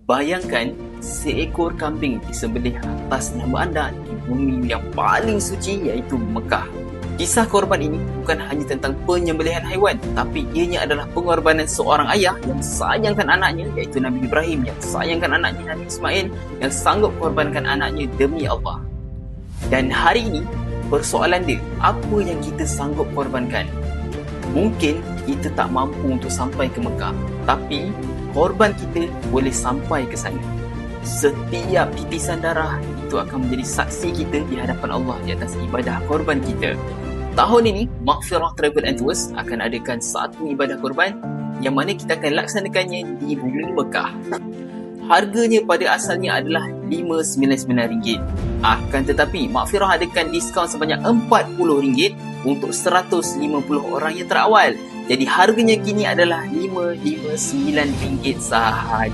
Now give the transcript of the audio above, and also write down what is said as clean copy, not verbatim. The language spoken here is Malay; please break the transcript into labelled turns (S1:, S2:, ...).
S1: Bayangkan seekor kambing disembelih atas nama anda di bumi yang paling suci iaitu Mekah. Kisah korban ini bukan hanya tentang penyembelihan haiwan, tapi ianya adalah pengorbanan seorang ayah yang sayangkan anaknya iaitu Nabi Ibrahim, yang sayangkan anaknya Nabi Ismail, yang sanggup korbankan anaknya demi Allah. Dan hari ini, persoalan dia, apa yang kita sanggup korbankan? Mungkin kita tak mampu untuk sampai ke Mekah, tapi korban kita boleh sampai ke sana. Setiap titisan darah itu akan menjadi saksi kita di hadapan Allah di atas ibadah korban kita. Tahun ini, Maghfirah Travel and Tours akan adakan satu ibadah korban yang mana kita akan laksanakannya di bumi Mekah. Harganya pada asalnya adalah RM599. Akan tetapi, Maghfirah adakan diskaun sebanyak RM40 untuk 150 orang yang terawal. Jadi harganya kini adalah RM559 sahaja.